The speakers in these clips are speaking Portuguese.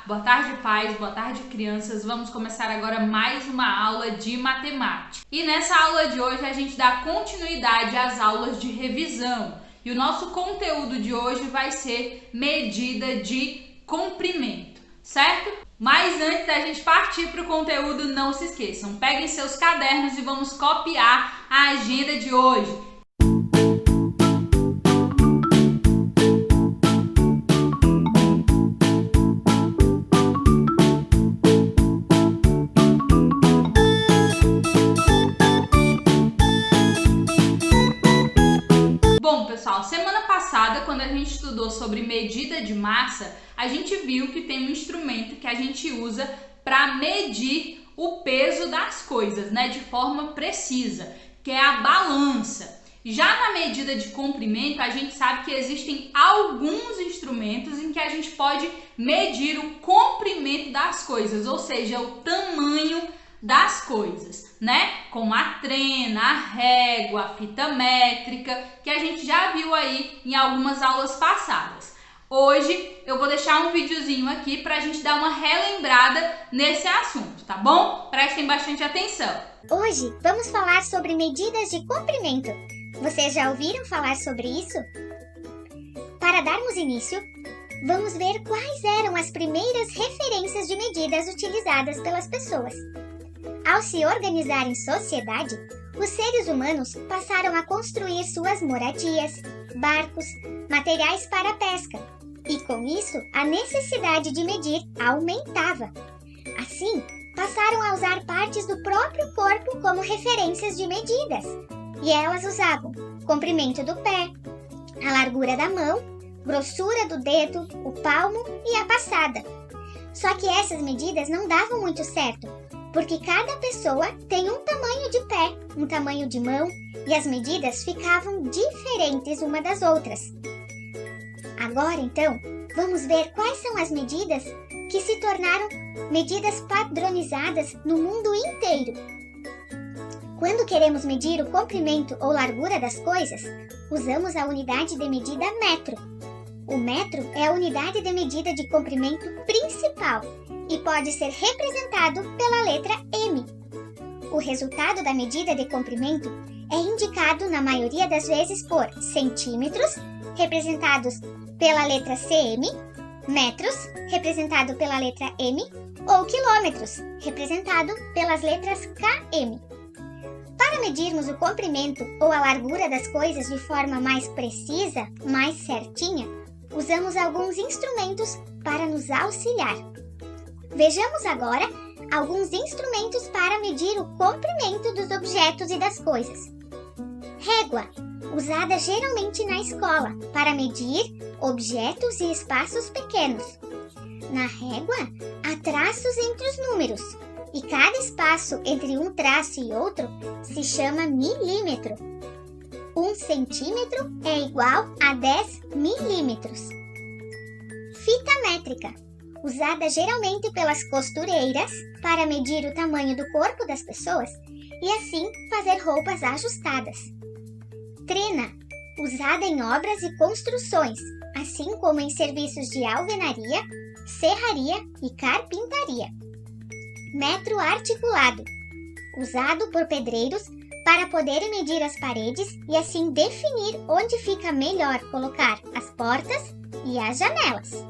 Boa tarde, pais, boa tarde, crianças. Vamos começar agora mais uma aula de matemática. E nessa aula de hoje a gente dá continuidade às aulas de revisão. E o nosso conteúdo de hoje vai ser medida de comprimento, certo? Mas antes da gente partir para o conteúdo, não se esqueçam, peguem seus cadernos e vamos copiar a agenda de hoje. Bom, pessoal, semana passada, quando a gente estudou sobre medida de massa, a gente viu que tem um instrumento que a gente usa para medir o peso das coisas, né, de forma precisa, que é a balança. Já na medida de comprimento, a gente sabe que existem alguns instrumentos em que a gente pode medir o comprimento das coisas, ou seja, o tamanho das coisas, né? Como a trena, a régua, a fita métrica, que a gente já viu aí em algumas aulas passadas. Hoje eu vou deixar um videozinho aqui para a gente dar uma relembrada nesse assunto, tá bom? Prestem bastante atenção. Hoje vamos falar sobre medidas de comprimento. Vocês já ouviram falar sobre isso? Para darmos início, vamos ver quais eram as primeiras referências de medidas utilizadas pelas pessoas. Ao se organizar em sociedade, os seres humanos passaram a construir suas moradias, barcos, materiais para a pesca, e com isso a necessidade de medir aumentava. Assim, passaram a usar partes do próprio corpo como referências de medidas, e elas usavam comprimento do pé, a largura da mão, grossura do dedo, o palmo e a passada. Só que essas medidas não davam muito certo, porque cada pessoa tem um tamanho de pé, um tamanho de mão, e as medidas ficavam diferentes uma das outras. Agora, então, vamos ver quais são as medidas que se tornaram medidas padronizadas no mundo inteiro. Quando queremos medir o comprimento ou largura das coisas, usamos a unidade de medida metro. O metro é a unidade de medida de comprimento principal e pode ser representado pela letra M. O resultado da medida de comprimento é indicado na maioria das vezes por centímetros, representados pela letra cm, metros, representado pela letra m, ou quilômetros, representado pelas letras km. Para medirmos o comprimento ou a largura das coisas de forma mais precisa, mais certinha, usamos alguns instrumentos para nos auxiliar. Vejamos agora alguns instrumentos para medir o comprimento dos objetos e das coisas. Régua, usada geralmente na escola para medir objetos e espaços pequenos. Na régua, há traços entre os números, e cada espaço entre um traço e outro se chama milímetro. 1 centímetro é igual a 10 milímetros. Fita métrica, usada geralmente pelas costureiras para medir o tamanho do corpo das pessoas e assim fazer roupas ajustadas. Trena, usada em obras e construções, assim como em serviços de alvenaria, serraria e carpintaria. Metro articulado, usado por pedreiros para poderem medir as paredes e assim definir onde fica melhor colocar as portas e as janelas.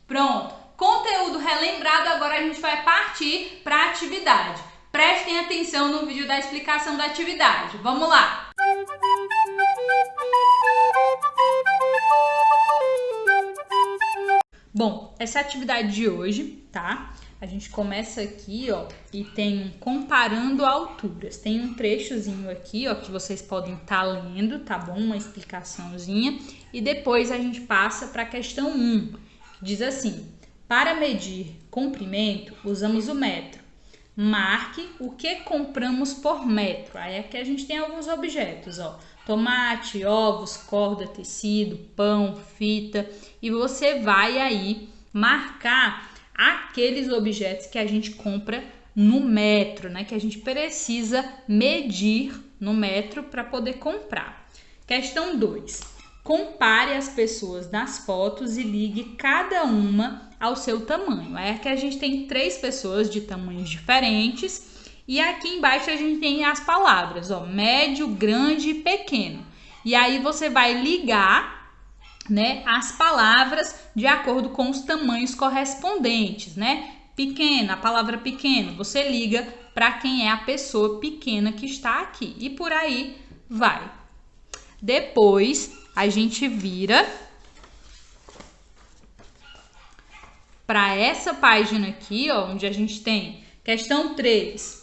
Pronto, conteúdo relembrado, agora a gente vai partir para a atividade. Prestem atenção no vídeo da explicação da atividade. Vamos lá! Bom, essa é a atividade de hoje, tá? A gente começa aqui, ó, e tem um comparando alturas. Tem um trechozinho aqui, ó, que vocês podem estar lendo, tá bom? Uma explicaçãozinha. E depois a gente passa para a questão 1. Diz assim: para medir comprimento, usamos o metro. Marque o que compramos por metro. Aí aqui a gente tem alguns objetos, ó. Tomate, ovos, corda, tecido, pão, fita. E você vai aí marcar aqueles objetos que a gente compra no metro, né? Que a gente precisa medir no metro para poder comprar. Questão 2. Compare as pessoas nas fotos e ligue cada uma ao seu tamanho. É que a gente tem 3 pessoas de tamanhos diferentes e aqui embaixo a gente tem as palavras, ó, médio, grande e pequeno. E aí você vai ligar, né, as palavras de acordo com os tamanhos correspondentes, né? Pequena, a palavra pequeno, você liga para quem é a pessoa pequena que está aqui e por aí vai. Depois a gente vira para essa página aqui, ó, onde a gente tem questão 3.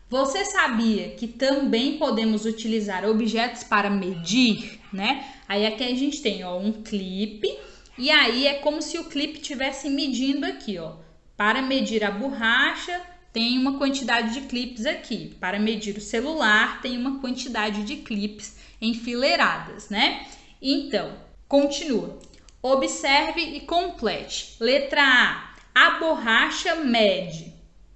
Você sabia que também podemos utilizar objetos para medir, né? Aí aqui a gente tem, ó, um clipe e aí é como se o clipe estivesse medindo aqui, ó. Para medir a borracha, tem uma quantidade de clipes aqui. Para medir o celular, tem uma quantidade de clipes enfileiradas, né? Então, continua. Observe e complete. Letra A. A borracha mede,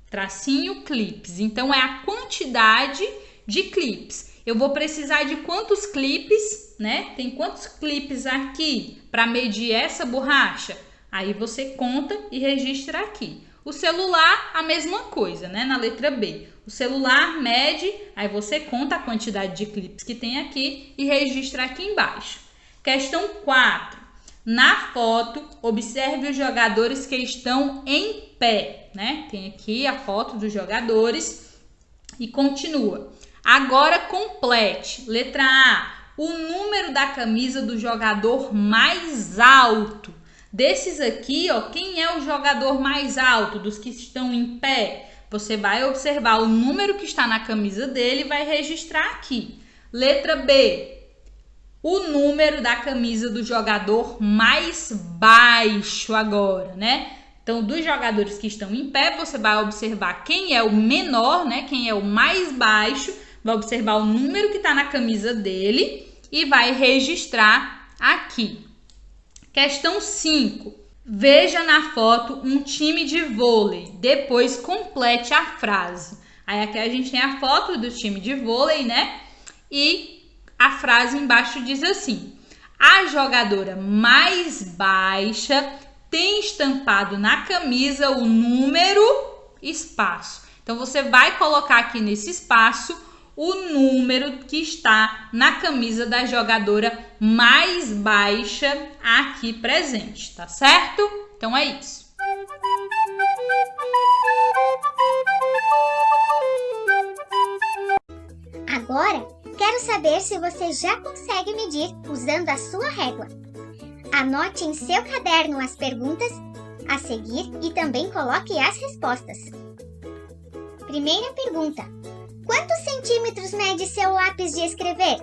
tracinho, clipes. Então, é a quantidade de clipes. Eu vou precisar de quantos clipes, né? Tem quantos clipes aqui para medir essa borracha? Aí você conta e registra aqui. O celular, a mesma coisa, né? Na letra B. O celular mede, aí você conta a quantidade de clipes que tem aqui e registra aqui embaixo. Questão 4. Na foto, observe os jogadores que estão em pé, né? Tem aqui a foto dos jogadores e continua. Agora complete. Letra A. O número da camisa do jogador mais alto. Desses aqui, ó, quem é o jogador mais alto dos que estão em pé? Você vai observar o número que está na camisa dele e vai registrar aqui. Letra B. O número da camisa do jogador mais baixo agora, né? Então, dos jogadores que estão em pé, você vai observar quem é o menor, né? Quem é o mais baixo. Vai observar o número que está na camisa dele e vai registrar aqui. Questão 5. Veja na foto um time de vôlei. Depois complete a frase. Aí aqui a gente tem a foto do time de vôlei, né? E a frase embaixo diz assim: a jogadora mais baixa tem estampado na camisa o número espaço. Então você vai colocar aqui nesse espaço o número que está na camisa da jogadora mais baixa aqui presente, tá certo? Então é isso. Agora, quero saber se você já consegue medir usando a sua régua. Anote em seu caderno as perguntas a seguir e também coloque as respostas. Primeira pergunta. Quantos centímetros mede seu lápis de escrever?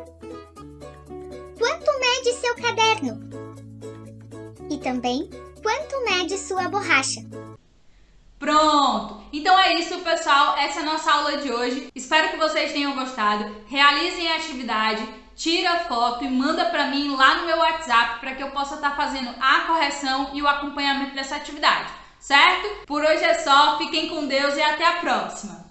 Quanto mede seu caderno? E também, quanto mede sua borracha? Pronto! Então é isso, pessoal. Essa é a nossa aula de hoje. Espero que vocês tenham gostado. Realizem a atividade, tira foto e manda para mim lá no meu WhatsApp para que eu possa estar fazendo a correção e o acompanhamento dessa atividade, certo? Por hoje é só. Fiquem com Deus e até a próxima!